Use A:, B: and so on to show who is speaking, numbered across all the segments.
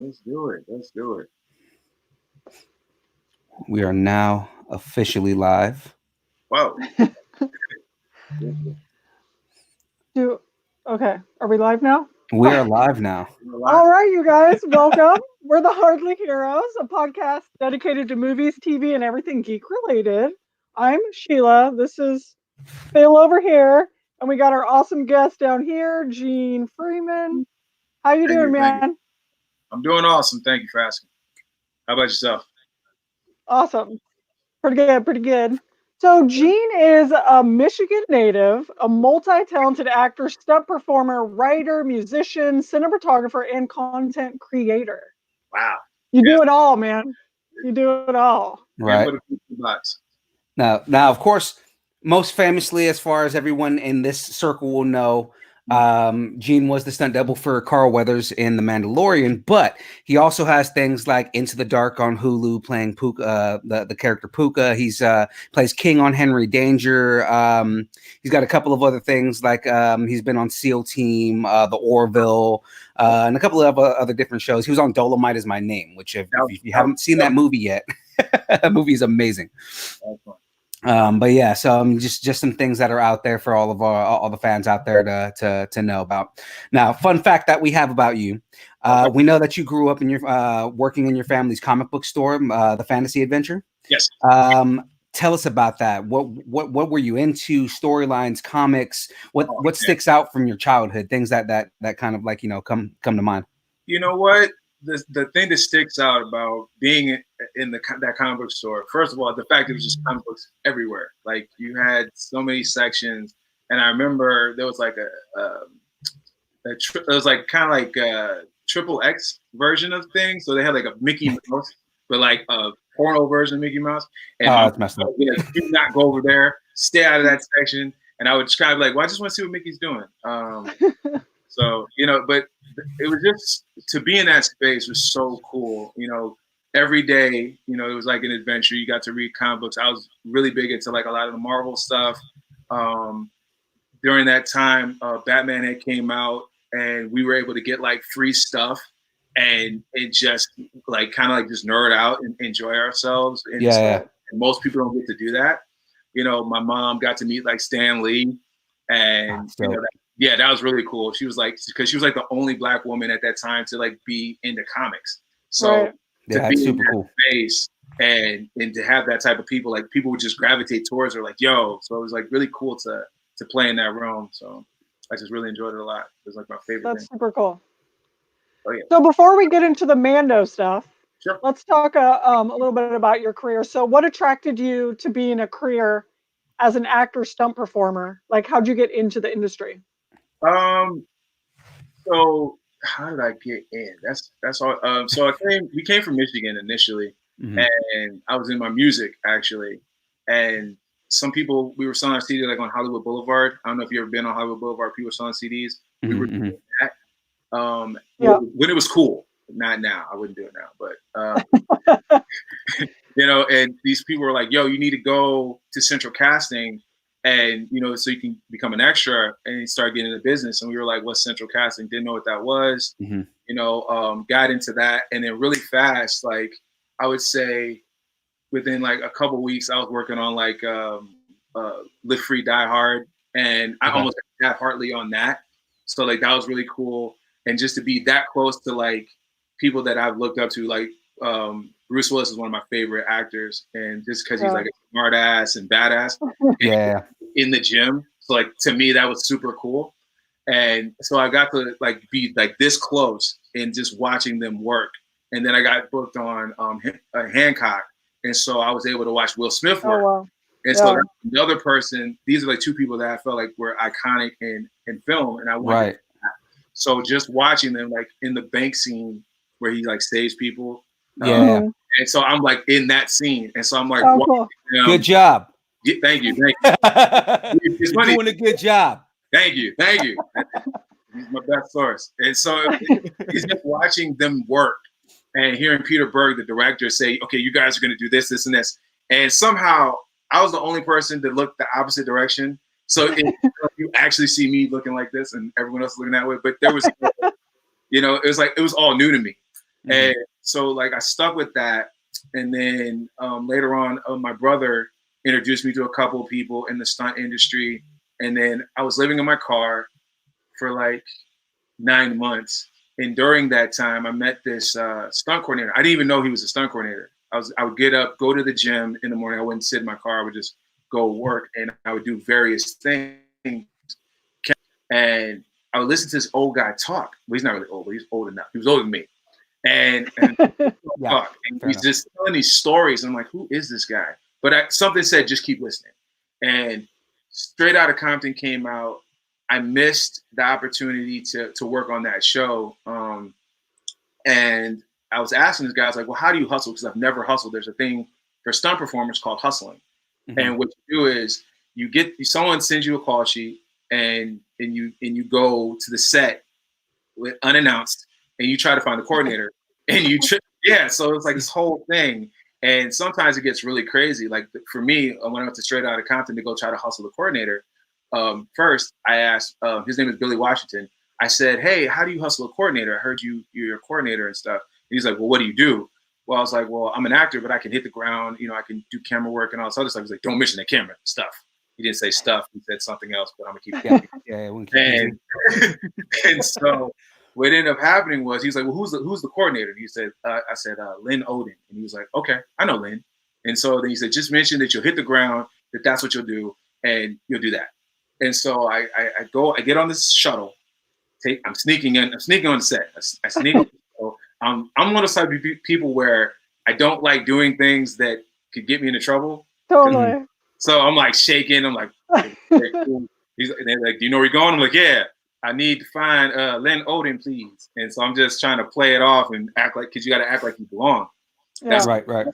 A: Let's do it. Let's do it.
B: We are now officially live.
A: Whoa.
C: Do okay. Are we live now?
B: We are live now.
C: All right, you guys, welcome. We're the Hardly Heroes, a podcast dedicated to movies, TV, and everything geek related. I'm Sheila. This is Phil over here, and we got our awesome guest down here, Gene Freeman. How you
A: Thank
C: doing,
A: you. Thank you.
C: man?
A: I'm doing awesome. Thank you for asking. How about yourself?
C: Awesome. Pretty good, pretty good. So Gene is a Michigan native, a multi-talented actor, stunt performer, writer, musician, cinematographer, and content creator.
A: Wow.
C: You
A: Yeah.
C: do it all, man. You do it all.
A: Can't
B: Right.
A: put a piece in the box.
B: Now, of course, most famously, as far as everyone in this circle will know, Gene was the stunt double for Carl Weathers in The Mandalorian, but he also has things like Into the Dark on Hulu, playing Puka, the character Puka. He's plays King on Henry Danger. He's got a couple of other things like he's been on SEAL Team, The Orville, and a couple of other different shows. He was on Dolomite Is My Name, which if you haven't seen that movie yet, that movie is amazing. But yeah, so just some things that are out there for all the fans out there to know about. Now, fun fact that we have about you: we know that you grew up in your working in your family's comic book store, the Fantasy Adventure.
A: Yes.
B: Tell us about that. What were you into? Storylines, comics. What sticks out from your childhood? Things that kind of like come to mind.
A: You know what? The thing that sticks out about being in that comic book store, first of all, the fact that it was just comic books everywhere. Like you had so many sections, and I remember there was like it was like kind of like a triple X version of things. So they had like a Mickey Mouse, but like a porno version of Mickey Mouse. And
B: that's messed up.
A: Like, do not go over there. Stay out of that section. And I would try to be like, well, I just want to see what Mickey's doing. So, but it was just to be in that space was so cool. Every day, it was like an adventure. You got to read comic books. I was really big into like a lot of the Marvel stuff. During that time, Batman had came out, and we were able to get like free stuff, and it just like kind of like just nerd out and enjoy ourselves. And
B: yeah.
A: And most people don't get to do that. My mom got to meet like Stan Lee, and that was really cool. She was like, because she was like the only Black woman at that time to like be into comics. So to be in that space and to have that type of people, like people would just gravitate towards her, like, yo. So it was like really cool to play in that realm. So I just really enjoyed it a lot. It was like my favorite thing.
C: That's super cool.
A: Oh, yeah.
C: So before we get into the Mando stuff,
A: sure.
C: Let's talk a little bit about your career. So what attracted you to being a career as an actor, stunt performer? Like, how'd you get into the industry?
A: So how did I get in? That's all. So we came from Michigan initially, and I was in my music actually, and some people, we were selling our CD like on Hollywood Boulevard. I don't know if you've ever been on Hollywood Boulevard. People were selling CDs. We were doing that when it was cool. Not now. I wouldn't do it now, but and these people were like, "Yo, you need to go to Central Casting, and so you can become an extra and start getting into business." And we were like, "What's Central Casting?" Didn't know what that was. Got into that, and then really fast, like I would say, within like a couple weeks, I was working on like Live Free, Die Hard, and I almost had Hartley on that. So like that was really cool, and just to be that close to like people that I've looked up to, like Bruce Willis is one of my favorite actors, and just because he's like a smart ass and badass, in the gym. So like to me that was super cool, and so I got to like be like this close and just watching them work, and then I got booked on Hancock, and so I was able to watch Will Smith work.
C: Oh, wow.
A: And so that's another person. These are like two people that I felt like were iconic in film, and I wanted that. So just watching them like in the bank scene where he like saves people. And so I'm like in that scene, and so I'm like,
C: cool.
B: Good job.
A: Thank you.
B: It's funny. You're doing a good job.
A: Thank you. He's my best source. And so he's just watching them work and hearing Peter Berg, the director, say, "Okay, you guys are going to do this, this, and this." And somehow I was the only person that looked the opposite direction. So you actually see me looking like this, and everyone else looking that way. But there was, it was like it was all new to me. And so like I stuck with that. And then later on, my brother introduced me to a couple of people in the stunt industry. And then I was living in my car for like 9 months. And during that time, I met this stunt coordinator. I didn't even know he was a stunt coordinator. I would get up, go to the gym in the morning. I wouldn't sit in my car. I would just go work, and I would do various things. And I would listen to this old guy talk. Well, he's not really old, but he's old enough. He was older than me. And talk. And he's just telling these stories. I'm like, who is this guy? But something said, just keep listening. And Straight Outta Compton came out. I missed the opportunity to work on that show. And I was asking this guy, I was like, well, how do you hustle? Because I've never hustled. There's a thing for stunt performers called hustling. And what you do is someone sends you a call sheet and you go to the set with unannounced and you try to find the coordinator and so it's like this whole thing. And sometimes it gets really crazy. Like for me, when I went to Straight Outta Compton to go try to hustle the coordinator, first I asked, his name is Billy Washington. I said, hey, how do you hustle a coordinator? I heard you're a coordinator and stuff. And he's like, well, what do you do? Well, I was like, well, I'm an actor, but I can hit the ground. I can do camera work and all this other stuff. He's like, don't mention the camera stuff. He didn't say stuff. He said something else, but I'm gonna keep and so what ended up happening was he's like, well, who's the coordinator? And he said, I said, Lynn Odin. And he was like, okay, I know Lynn. And so then he said, just mention that you'll hit the ground, that's what you'll do, and you'll do that. And so I get on this shuttle. I'm sneaking on the set. I sneak on. So I'm one of those type of people where I don't like doing things that could get me into trouble.
C: Totally.
A: So I'm like shaking. I'm like, they're like, do you know where you're going? I'm like, yeah. I need to find Lynn Odin, please. And so I'm just trying to play it off and act like, because you got to act like you belong.
C: Yeah.
A: That's
B: right.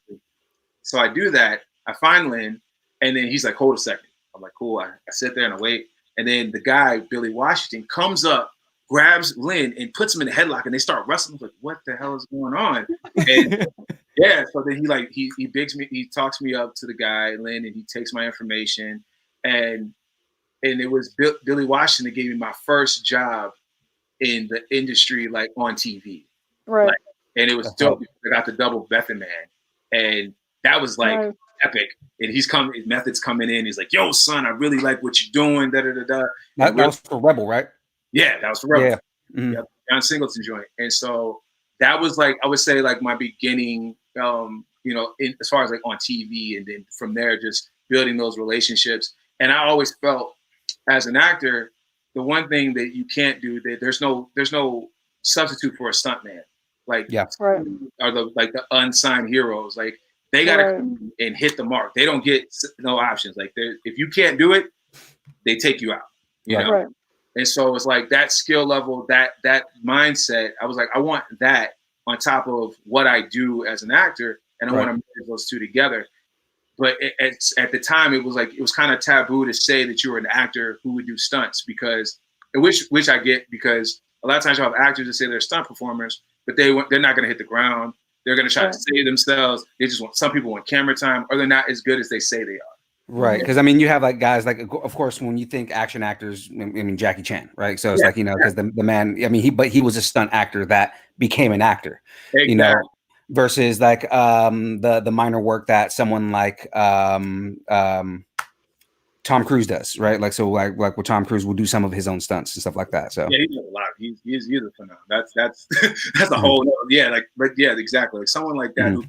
A: So I do that. I find Lynn, and then he's like, hold a second. I'm like, cool. I sit there and I wait. And then the guy, Billy Washington, comes up, grabs Lynn and puts him in a headlock, and they start wrestling. I'm like, what the hell is going on? And so then he bigs me, he talks me up to the guy, Lynn, and he takes my information. And it was Billy Washington that gave me my first job in the industry, like on TV.
C: Right.
A: And it was dope. I got the double Bethan Man. And that was like epic. And his methods coming in. He's like, yo, son, I really like what you're doing.
B: That was for Rebel, right?
A: Yeah, that was for Rebel.
B: Yeah.
A: John Singleton joint. And so that was like, I would say like my beginning, as far as like on TV. And then from there, just building those relationships. And I always felt as an actor, the one thing that you can't do, that there's no substitute for a stuntman. Like, are the unsigned heroes. Like, they got to come and hit the mark. They don't get no options. Like, if you can't do it, they take you out. You know?
C: Right.
A: And so it's like that skill level, that mindset. I was like, I want that on top of what I do as an actor, and I want to merge those two together. But at the time, it was kind of taboo to say that you were an actor who would do stunts, because which I get, because a lot of times you have actors that say they're stunt performers, but they're not going to hit the ground. They're going to try to save themselves. Some people want camera time, or they're not as good as they say they are.
B: Right, because I mean, you have like guys like, of course, when you think action actors, I mean Jackie Chan, right? So it's like, because the man, I mean, he was a stunt actor that became an actor, versus like the minor work that someone like Tom Cruise does, right? Like, so like what Tom Cruise will do some of his own stunts and stuff like that. So
A: he does a lot. He's a phenomenon. That's a whole exactly. Like someone like that who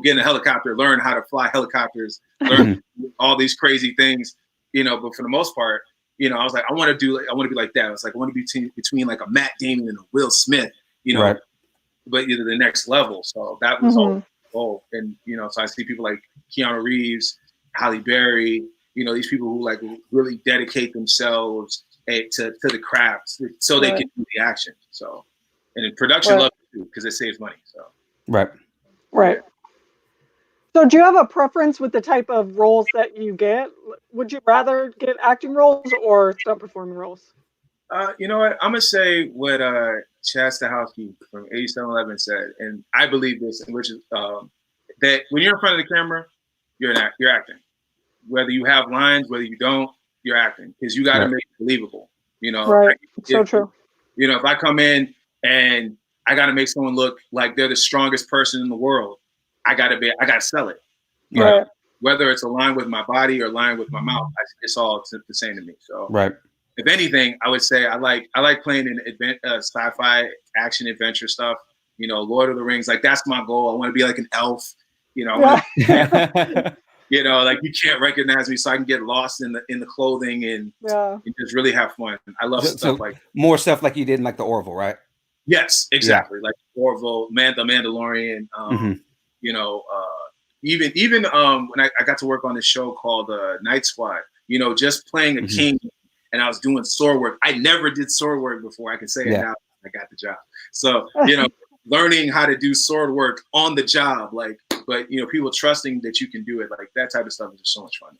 A: get in a helicopter, learn how to fly helicopters, learn all these crazy things, but for the most part, I was like, I want to be like that. I was like, I want to be between like a Matt Damon and a Will Smith, but either the next level. So that was all. And, so I see people like Keanu Reeves, Halle Berry, these people who like really dedicate themselves to the craft so they can do the action. So, and in production love it too, because it saves money. So,
C: Right. So do you have a preference with the type of roles that you get? Would you rather get acting roles or stunt performing roles?
A: You know what? I'm going to say what Chad Stahelski from 8711 said, and I believe this, which is that when you're in front of the camera, you're acting. Whether you have lines, whether you don't, you're acting, because you got to make it believable.
C: Right. So true.
A: If I come in and I got to make someone look like they're the strongest person in the world. I got to sell it.
C: Right.
A: Whether it's aligned with my body or aligned with my mouth, it's all the same to me. So, if anything, I would say I like playing in sci-fi action adventure stuff. You know, Lord of the Rings, like that's my goal. I want to be like an elf. You know, you know, like you can't recognize me, so I can get lost in the clothing and just really have fun. I love stuff like
B: more stuff like you did in like the Orville, right?
A: Yes, exactly. Like Orville, the Mandalorian. You know, even when I got to work on this show called Night Squad. You know, just playing a king, and I was doing sword work. I never did sword work before. I can say it now. I got the job. So you know, learning how to do sword work on the job, like, but you know, people trusting that you can do it, like that type of stuff is just so much fun to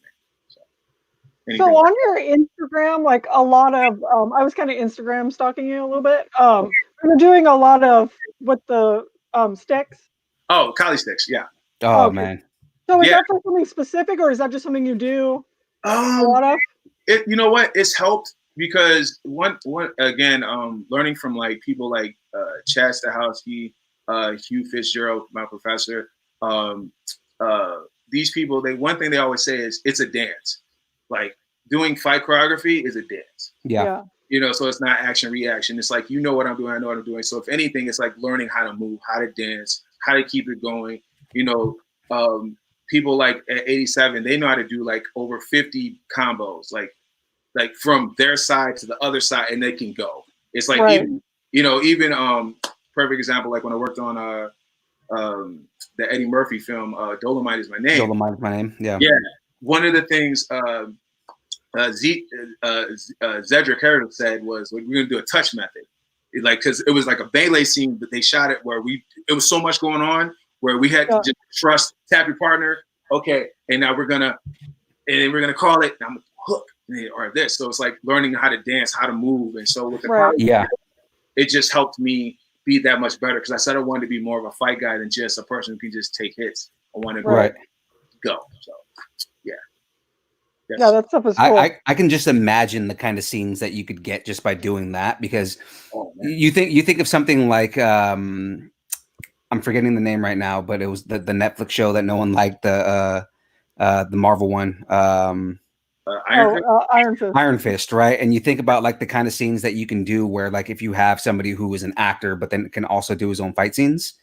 A: me.
C: So on your Instagram, like a lot of, I was kind of Instagram stalking you a little bit. You're doing a lot of with the sticks.
A: Oh, Kali sticks, yeah.
B: Oh man.
C: So is that for something specific, or is that just something you do a lot of?
A: You know what? It's helped because one again, learning from like people like Chad Stahelski, Hugh Fitzgerald, my professor. These people, one thing they always say is it's a dance. Like doing fight choreography is a dance.
B: Yeah.
A: You know, so it's not action reaction. It's like, you know what I'm doing, I know what I'm doing. So if anything, it's like learning how to move, how to dance, how to keep it going. You know, people like at 87, they know how to do like over 50 combos, like from their side to the other side, and they can go. It's like even perfect example, like when I worked on the Eddie Murphy film, Dolomite Is My Name.
B: Dolomite Is My Name. Yeah.
A: Yeah. One of the things Zedric Harris said was, like, we're gonna do a touch method, because it was like a ballet scene, but they shot it where it was so much going on where we had to just trust, tap your partner, okay, and now we're gonna call it, I'm gonna hook or this. So it's like learning how to dance, how to move, and so with the it just helped me be that much better, because I said I wanted to be more of a fight guy than just a person who can just take hits. I want to go. So
C: yeah, that stuff is cool.
B: I can just imagine the kind of scenes that you could get just by doing that, because you think of something like I'm forgetting the name right now, but it was the Netflix show that no one liked, the Marvel one. Iron Fist, right? And you think about like the kind of scenes that you can do where, like, if you have somebody who is an actor but then can also do his own fight scenes,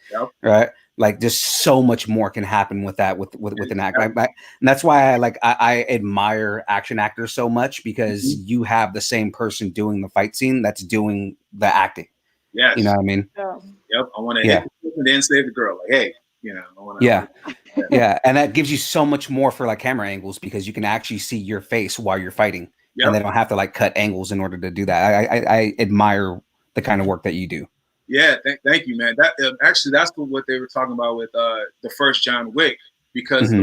B: right? Like, just so much more can happen with that with an actor. And that's why I admire action actors so much, because you have the same person doing the fight scene that's doing the acting.
A: Yes.
B: You know what I mean?
A: Yep. I want to hit and then save the girl. Like, hey, you know, I want to.
B: Yeah, and that gives you so much more for like camera angles, because you can actually see your face while you're fighting, and they don't have to like cut angles in order to do that. I admire the kind of work that you do.
A: Yeah, thank you, man. That actually, that's what they were talking about with the first John Wick, because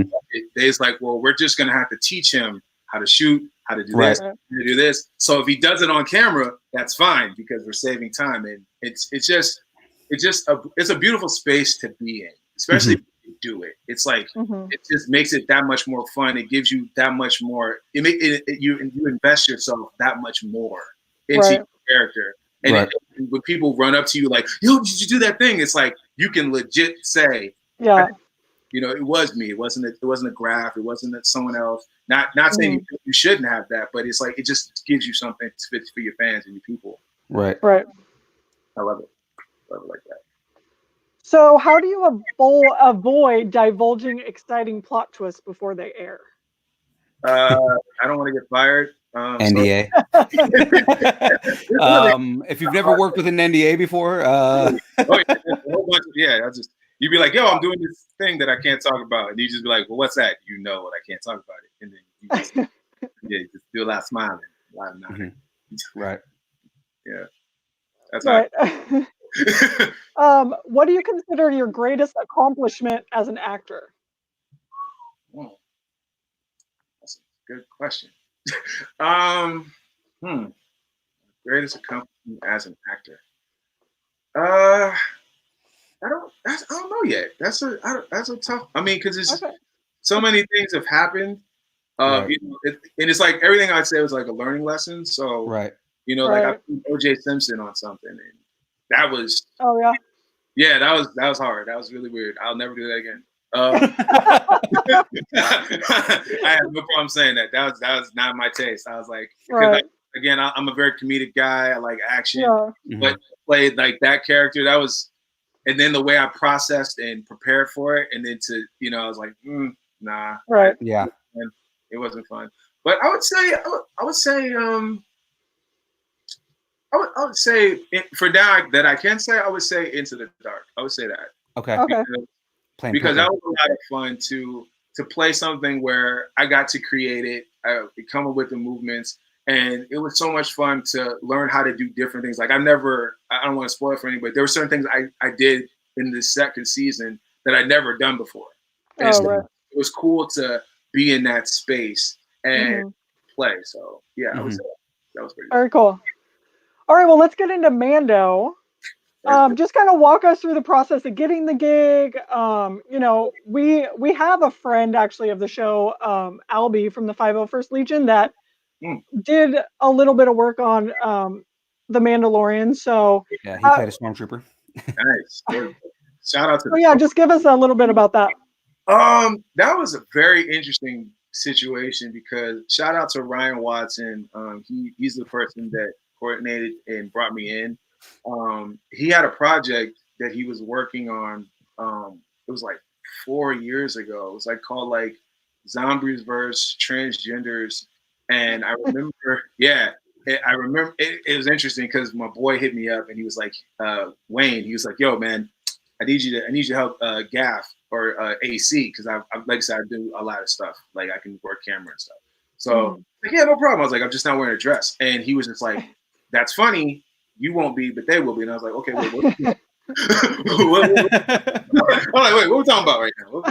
A: it's like, well, we're just gonna have to teach him how to shoot, how to do this, how to do this. So if he does it on camera, that's fine, because we're saving time, and it's a beautiful space to be in, especially if you do it. It's like it just makes it that much more fun. It gives you that much more. You invest yourself that much more into your character. And when people run up to you like, yo, did you do that thing? It's like, you can legit say, you know, it was me. It wasn't a graph. It wasn't someone else. Not saying you shouldn't have that, but it's like, it just gives you something for your fans and your people.
B: Right.
A: I love it. Love it like that.
C: So how do you avoid divulging exciting plot twists before they air?
A: I don't want to get fired.
B: NDA. If you've never worked with an NDA before,
A: you'd be like, yo, I'm doing this thing that I can't talk about, and you just be like, well, what's that? You know what, I can't talk about it, and then you just, you just do a lot of smiling, a lot of nodding.
B: Right.
A: Yeah. That's
C: right. What do you consider your greatest accomplishment as an actor?
A: Oh, that's a good question. Greatest accomplishment as an actor. I don't know yet. That's a tough. I mean, because it's so many things have happened. You know, and it's like everything I say was like a learning lesson. So, you know, like I put O.J. Simpson on something, and that was
C: Oh yeah.
A: yeah, that was hard. That was really weird. I'll never do that again. I have no problem saying that. That was not my taste. I was like, because
C: Right.
A: again, I'm a very comedic guy. I like action,
C: Yeah.
A: but played like that character. That was, and then the way I processed and prepared for it, and then to I was like, nah,
C: Right.
B: Yeah.
A: it wasn't fun. But I would say, I would say for now that I can say, I would say Into the Dark. I would say that.
B: Okay.
C: Okay.
A: Because that was a lot of fun to play something where I got to create it, come up with the movements, and it was so much fun to learn how to do different things. Like I don't want to spoil it for anybody. There were certain things I did in the second season that I'd never done before. And
C: Right.
A: it was cool to be in that space and play. So yeah, I would say that was pretty
C: Very cool. All right, well, let's get into Mando. Just kind of walk us through the process of getting the gig. We have a friend actually of the show, Albie from the 501st Legion, that did a little bit of work on the Mandalorian. So
B: yeah, he played a stormtrooper.
A: Nice. Shout out to.
C: Oh yeah, just give us a little bit about that.
A: That was a very interesting situation because shout out to Ryan Watson. He's the person that coordinated and brought me in. He had a project that he was working on. It was like 4 years ago. It was like called like Zombies versus Transgenders. And I remember, it was interesting because my boy hit me up and he was like, Wayne, he was like, yo, man, I need you to help Gaff or AC because like I said, I do a lot of stuff. Like I can work camera and stuff. So like, yeah, no problem. I was like, I'm just not wearing a dress. And he was just like, that's funny. You won't be, but they will be. And I was like, okay, wait, what? I'm like, wait, what are we talking about right now?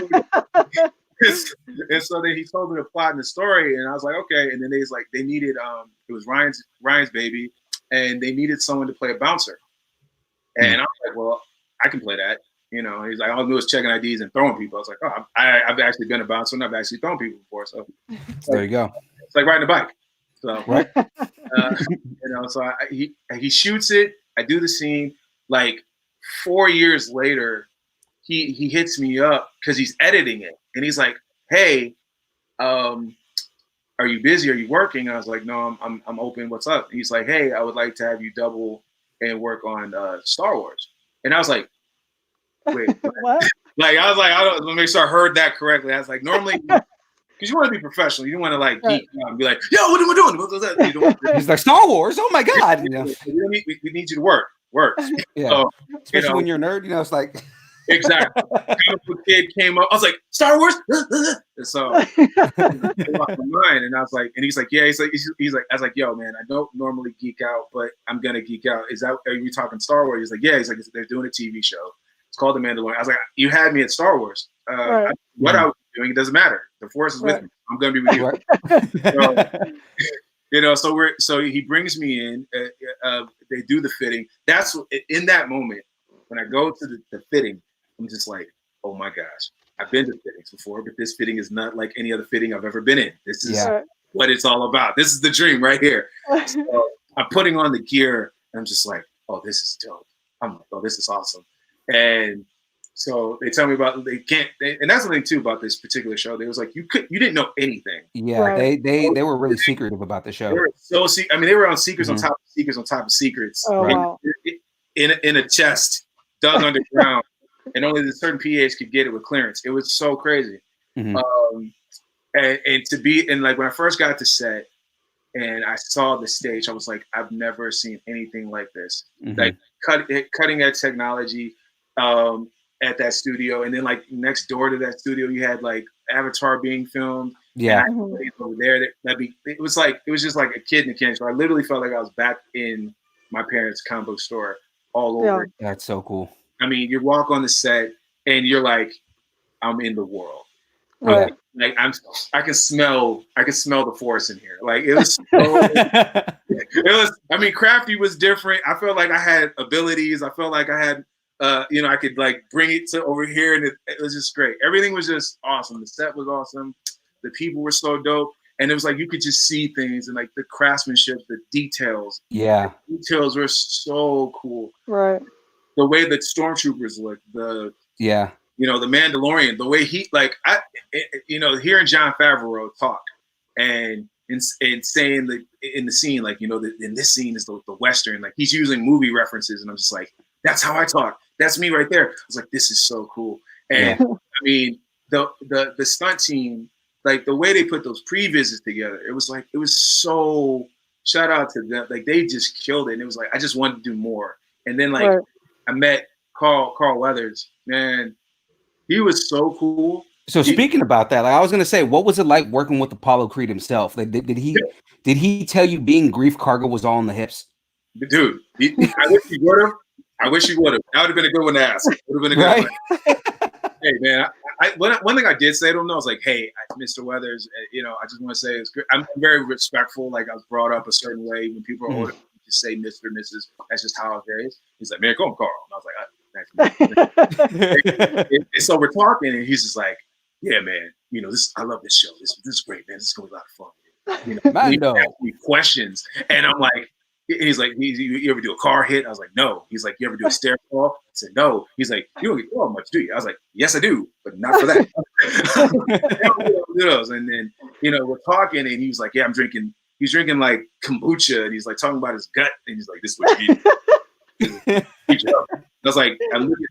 A: And so then he told me the plot and the story, and I was like, okay. And then they needed it was Ryan's baby, and they needed someone to play a bouncer. And I was like, well, I can play that. He's like, all I do is checking IDs and throwing people. I was like, oh, I've actually been a bouncer and I've actually thrown people before. So
B: there you go.
A: It's like riding a bike. So
B: right.
A: So he shoots it. I do the scene. Like 4 years later, he hits me up because he's editing it, and he's like, "Hey, are you busy? Are you working?" And I was like, "No, I'm open. What's up?" And he's like, "Hey, I would like to have you double and work on Star Wars." And I was like, "Wait, what?" Like I was like, let me make sure I heard that correctly. I was like, normally. Because you want to be professional. You don't want to like geek out and be like, yo, what am I doing? What's that?
B: He's like, Star Wars. Oh my God.
A: We need you to work.
B: Yeah.
A: So,
B: especially when you're a nerd, it's like.
A: Exactly. Kid came up. I was like, Star Wars? And so it lost my mind. And I was like, and he's like, yeah. He's like, I was like, yo, man, I don't normally geek out, but I'm going to geek out. Are you talking Star Wars? He's like, yeah. He's like, they're doing a TV show. It's called The Mandalorian. I was like, you had me at Star Wars. What I was doing, it doesn't matter. The Force is with me. I'm going to be with you. So he brings me in. They do the fitting. That's in that moment when I go to the fitting, I'm just like, oh my gosh, I've been to fittings before, but this fitting is not like any other fitting I've ever been in. This is what it's all about. This is the dream right here. So I'm putting on the gear, and I'm just like, oh, this is dope. I'm like, oh, this is awesome. And so they tell me about and that's the thing too about this particular show. They was like, you didn't know anything.
B: Yeah, they were really secretive about the show.
A: They were they were on secrets on top of secrets on top of secrets.
C: Oh, wow.
A: In a chest dug underground, and only the certain PAs could get it with clearance. It was so crazy. And to be like when I first got to set and I saw the stage, I was like, I've never seen anything like this. Like cutting edge technology. At that studio, and then like next door to that studio, you had like Avatar being filmed.
B: Yeah,
A: over there, it was just like a kid in a candy store. I literally felt like I was back in my parents' comic book store all over.
B: Yeah. That's so cool.
A: I mean, you walk on the set and you're like, I'm in the world.
C: Right.
A: Like I can smell the Force in here. Like it was. It was. I mean, Crafty was different. I felt like I had abilities. I felt like I had. I could like bring it to over here, and it was just great. Everything was just awesome. The set was awesome. The people were so dope. And it was like you could just see things and like the craftsmanship, the details.
B: Yeah.
A: The details were so cool.
C: Right.
A: The way that stormtroopers look, the Mandalorian, the way he hearing Jon Favreau talk and saying that in the scene, like, in this scene is the Western, like he's using movie references, and I'm just like, that's how I talk. That's me right there. I was like, this is so cool. And I mean, the stunt team, like the way they put those pre-visits together, it was so, shout out to them. Like they just killed it. And it was like, I just wanted to do more. And then like I met Carl Weathers, man, he was so cool.
B: So speaking about that, like I was gonna say, what was it like working with Apollo Creed himself? Like, did he tell you being Grief Cargo was all in the hips?
A: Dude, I wish he would have. That would have been a good one to ask. Would have been a good one. Hey man, one thing I did say to him, I was like, hey, Mr. Weathers, I just want to say it's good. I'm very respectful. Like I was brought up a certain way. When people are older, you just say Mr. Mrs. That's just how I was raised. He's like, man, call him Carl. And I was like, and so we're talking, and he's just like, yeah, man, I love this show. This is great, man. This is gonna be a lot of fun. He asked me questions, and I'm like, he's like, you ever do a car hit? I was like, no. He's like, you ever do a stair fall? I said, no. He's like, you don't get called much, do you? I was like, yes, I do, but not for that. And then, we're talking, and he was like, yeah, he's drinking like kombucha, and he's like talking about his gut, and he's like, this is what you need. I was like,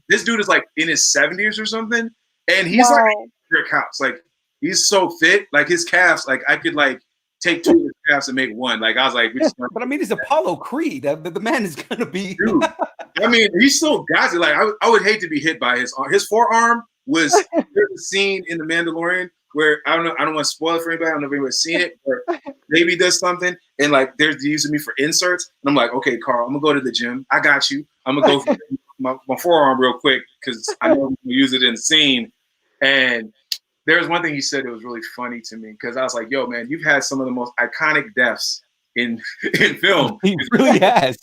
A: this dude is like in his 70s or something, and he's like your calves. Like he's so fit, like his calves, like I could like take two of his calves and make one. Like I was like,
B: but I mean, it's Apollo Creed. The man is gonna be.
A: Dude, I mean, he still got it. Like I would hate to be hit by his forearm. Was there's a scene in The Mandalorian where I don't want to spoil it for anybody. I don't know if anyone's seen it, but maybe does something and like they're using me for inserts. And I'm like, okay, Carl, I'm gonna go to the gym. I got you. I'm gonna go for my forearm real quick because I know I'm gonna use it in the scene. And there was one thing he said that was really funny to me because I was like, yo, man, you've had some of the most iconic deaths in film.
B: He really has.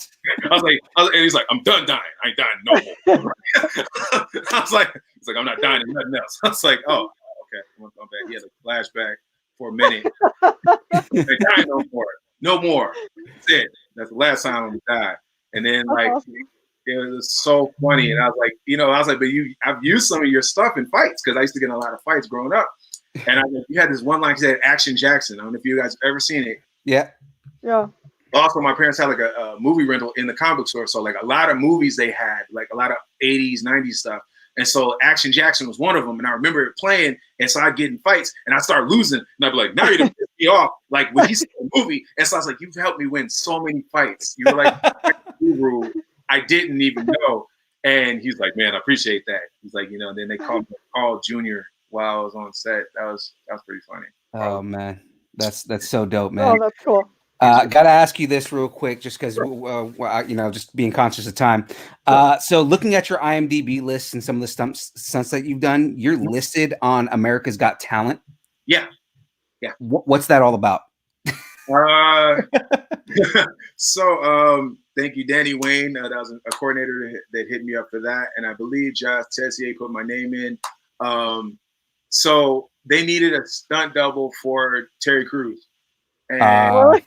A: And he's like, I'm done dying. I ain't dying no more. I was like, he's like, I'm not dying in nothing else. I was like, oh, okay. I'm back. He had a flashback for a minute. Dying no more. No more. That's it. That's the last time I'm gonna die. And then like it was so funny. And I was like, but I've used some of your stuff in fights because I used to get in a lot of fights growing up. And you had this one line that said Action Jackson. I don't know if you guys have ever seen it.
B: Yeah.
C: Yeah.
A: Also, my parents had like a movie rental in the comic book store. So like a lot of movies they had, like a lot of 80s, 90s stuff. And so Action Jackson was one of them. And I remember it playing. And so I'd get in fights and I'd start losing. And I'd be like, now you're going to piss me off. Like when he said the movie. And so I was like, you've helped me win so many fights. You were like guru. I didn't even know. And he's like, man, I appreciate that. He's like, and then they called me Carl Jr. while I was on set. That was pretty funny.
B: Oh man. That's so dope, man.
C: Oh, that's cool.
B: Gotta ask you this real quick, just because just being conscious of time. So looking at your IMDb list and some of the stunts that you've done, you're listed on America's Got Talent.
A: Yeah.
B: What's that all about?
A: So thank you, Danny Wayne. That was a coordinator that hit me up for that, and I believe Josh Tessier put my name in. So they needed a stunt double for Terry Crews. And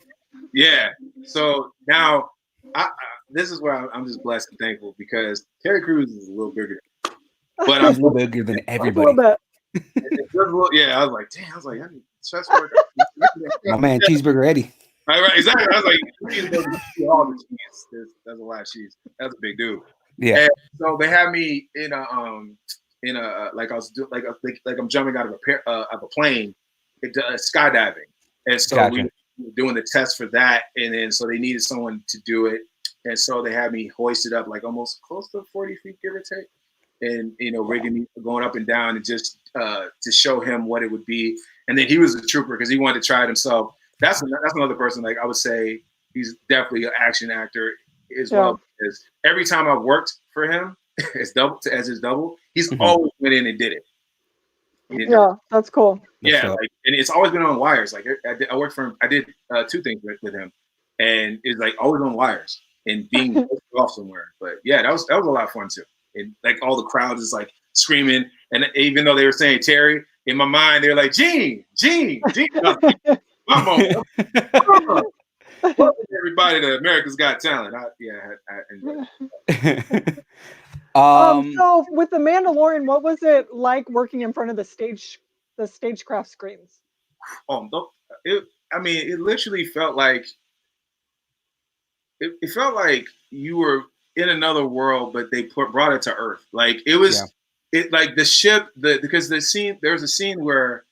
A: yeah, so now this is where I'm just blessed and thankful because Terry Crews is a little bigger, but I'm a little
B: bigger than everybody.
A: Yeah, I was like, damn, I need stress work.
B: My man, Cheeseburger Eddie.
A: Right, exactly. I was like, all the cheese. That's a lot of cheese. That's a big dude.
B: Yeah.
A: And so they had me in a like I was like I'm jumping out of a plane, skydiving, and so we were doing the test for that, and then so they needed someone to do it, and so they had me hoisted up like almost close to 40 feet, give or take, and rigging me going up and down, and just to show him what it would be, and then he was a trooper because he wanted to try it himself. That's another person, like I would say he's definitely an action actor as well, because every time I worked for him as his double, he's always went in and did it.
C: Yeah, that's cool.
A: Yeah, like, and it's always been on wires. Like I worked for him. I did 2 things with him, and it's like always on wires and being off somewhere. But yeah, that was a lot of fun too. And like all the crowd is like screaming, and even though they were saying Terry, in my mind they're like Gene. My moment. Welcome everybody to America's Got Talent. I enjoyed it.
C: So with the Mandalorian, what was it like working in front of the stagecraft screens?
A: It literally felt like it felt like you were in another world, but they brought it to Earth. Like it was, it like the ship, because the scene. There's a scene where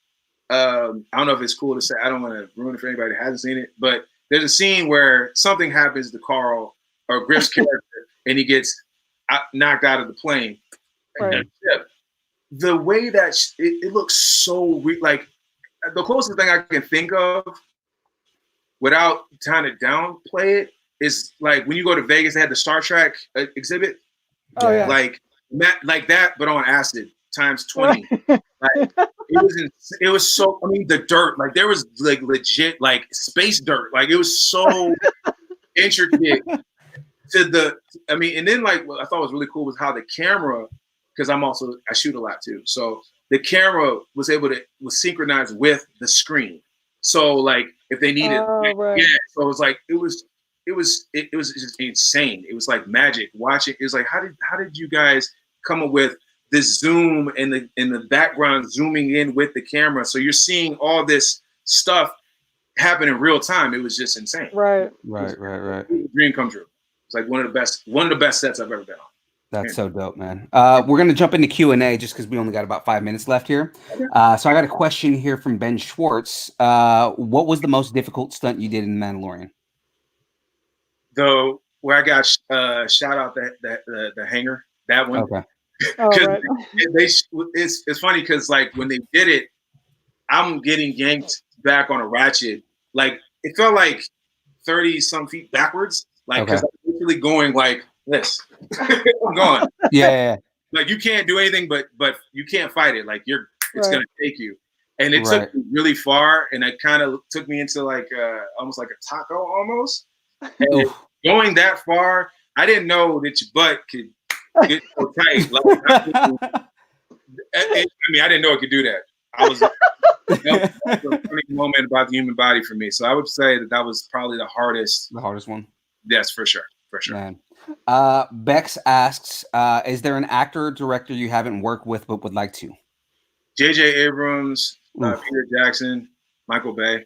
A: I don't know if it's cool to say. I don't want to ruin it for anybody that hasn't seen it, but there's a scene where something happens to Carl or Griff's character, and he gets knocked out of the plane.
C: Right.
A: The way that it looks so like the closest thing I can think of without trying to downplay it is like when you go to Vegas, they had the Star Trek exhibit.
C: Oh yeah.
A: Like that, but on acid times 20. Like it was so. I mean, the dirt. Like there was like legit like space dirt. Like it was so intricate. And then like what I thought was really cool was how the camera, because I shoot a lot too. So the camera was synchronized with the screen. So like if they needed,
C: right.
A: So it was like it was just insane. It was like magic watching. It was like how did you guys come up with this zoom and the background zooming in with the camera? So you're seeing all this stuff happen in real time. It was just insane.
C: Right.
A: Dream come true. It's like one of the best sets I've ever been on.
B: That's so dope, man. We're gonna jump into Q&A just because we only got about 5 minutes left here. So I got a question here from Ben Schwartz. What was the most difficult stunt you did in The Mandalorian?
A: Though where I got shout out the hanger, that one.
B: Okay.
C: Right.
A: It's funny because like when they did it, I'm getting yanked back on a ratchet. Like it felt like 30 some feet backwards. Like because I'm literally going like this. I'm going.
B: Yeah.
A: Like you can't do anything, but you can't fight it. Like it's gonna take you. And it took me really far, and it kind of took me into like almost like a taco almost. And going that far, I didn't know that your butt could get so tight. Like, I didn't know it could do that. That was a funny moment about the human body for me. So I would say that was probably the hardest.
B: The hardest one.
A: Yes, for sure.
B: Man. Bex asks, is there an actor or director you haven't worked with but would like to?
A: J.J. Abrams, Peter Jackson, Michael Bay.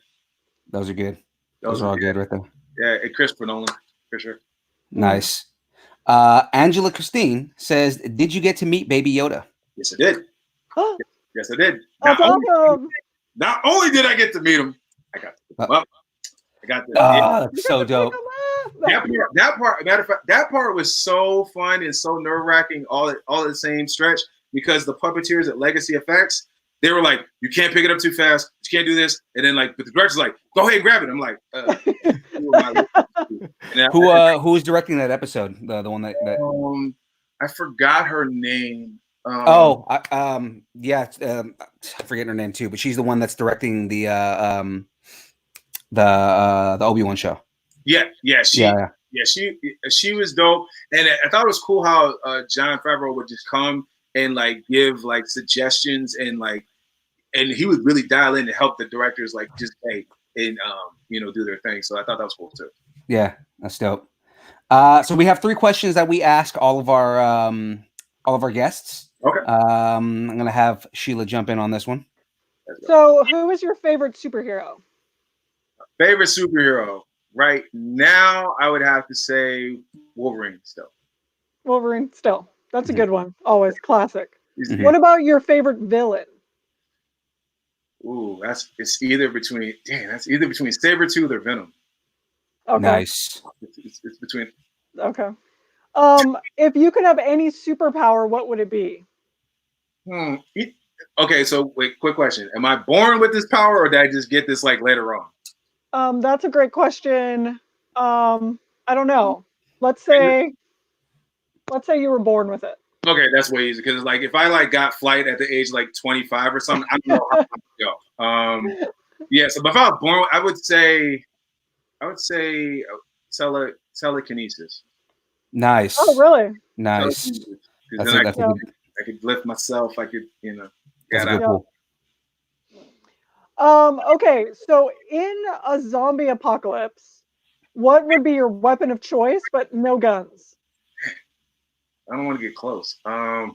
B: Those are good. Those are all good right there.
A: Yeah, and Christopher Nolan, for sure.
B: Nice. Angela Christine says, did you get to meet Baby Yoda?
A: Yes, I did. Yes, I did. Not only did I get to meet him, I got
B: that's so dope.
A: That part, matter of fact, that part was so fun and so nerve-wracking all at the same stretch, because the puppeteers at Legacy Effects, they were like, you can't pick it up too fast, you can't do this, and then like, but the director's like, go ahead and grab it. I'm like,
B: who was directing that episode? The one that
A: I forgot her name.
B: I forget her name too, but she's the one that's directing the ObiWan show. She was dope, and I thought it was cool how Jon Favreau would just come and like give like suggestions and he would really dial in to help the directors like just do their thing. So I thought that was cool too. Yeah, that's dope. So we have 3 questions that we ask all of our guests.
A: Okay.
B: I'm gonna have Sheila jump in on this one.
C: So, who is your favorite superhero?
A: Favorite superhero right now, I would have to say Wolverine still. That's a good one. Always classic. Mm-hmm. What about your favorite villain? Ooh, it's either between Sabretooth or Venom.
C: Okay.
B: Nice.
A: It's between.
C: Okay. If you could have any superpower, what would it be?
A: Okay, so wait, quick question. Am I born with this power, or did I just get this like later on?
C: That's a great question. I don't know. Let's say you were born with it.
A: Okay, that's way easier, because like if I like got flight at the age of like 25 or something, I don't know how I would go. So but if I was born, I would say telekinesis.
B: Nice.
C: Oh, really?
B: Nice.
A: I could lift myself. I could,
B: That's cool.
C: Okay, so in a zombie apocalypse, what would be your weapon of choice, but no guns?
A: I don't want to get close.
C: I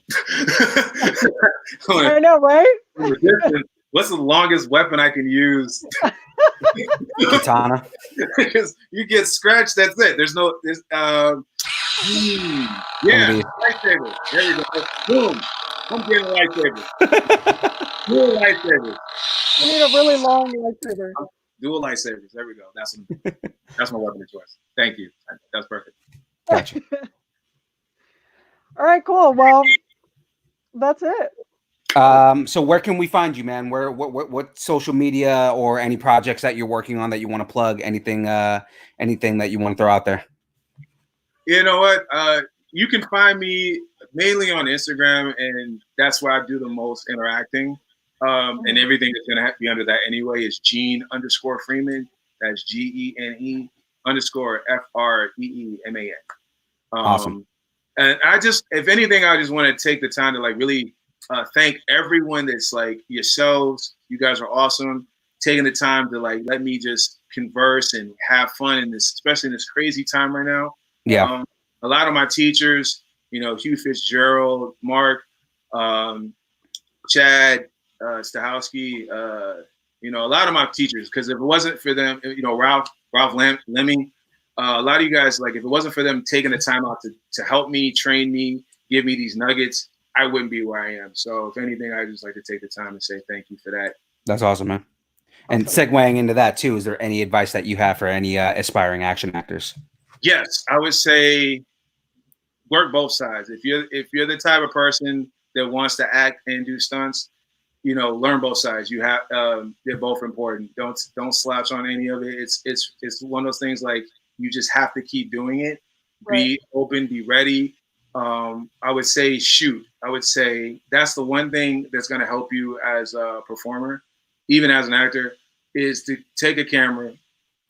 C: know, right?
A: What's the longest weapon I can use?
B: Katana.
A: Because you get scratched, that's it. There's yeah, lightsaber. There we go. Boom. I'm getting a lightsaber. Dual lightsabers.
C: You need a really long lightsaber.
A: Dual lightsabers. There we go. That's my weapon of choice. Thank you. That's perfect.
B: Gotcha.
C: All right, cool. Well, that's it.
B: So where can we find you, man? What social media or any projects that you're working on that you want to plug? Anything that you want to throw out there?
A: You know what? You can find me mainly on Instagram, and that's where I do the most interacting. And everything that's gonna have to be under that anyway is Gene_Freeman. That's GENE_FREEMAN.
B: Awesome.
A: And if anything, I just want to take the time to like really thank everyone that's like yourselves. You guys are awesome. Taking the time to like let me just converse and have fun in this, especially in this crazy time right now.
B: Yeah.
A: A lot of my teachers, Hugh Fitzgerald, Mark, Chad, Stahowski, a lot of my teachers, because if it wasn't for them, Ralph Lemming, a lot of you guys, like if it wasn't for them taking the time out to help me, train me, give me these nuggets, I wouldn't be where I am. So if anything, I just like to take the time and say thank you for that.
B: That's awesome, man. And segueing into that too, is there any advice that you have for any aspiring action actors?
A: Yes, I would say work both sides. If you're the type of person that wants to act and do stunts, learn both sides. You have they're both important. Don't slouch on any of it. It's one of those things like you just have to keep doing it. Right. Be open, be ready. I would say shoot. I would say that's the one thing that's going to help you as a performer, even as an actor, is to take a camera,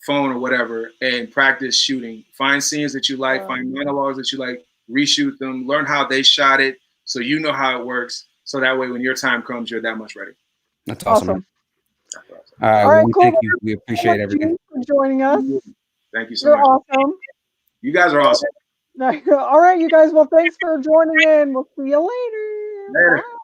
A: phone or whatever, and practice shooting. Find scenes that you like, find monologues that you like, reshoot them, learn how they shot it, so you know how it works. So that way, when your time comes, you're that much ready.
B: That's awesome.
C: All right, cool.
B: Thank you. We appreciate everything.
C: For joining us.
A: Thank you so much.
C: You're awesome.
A: You guys are awesome.
C: All right, you guys. Well, thanks for joining in. We'll see you later.
A: Later.
C: Bye.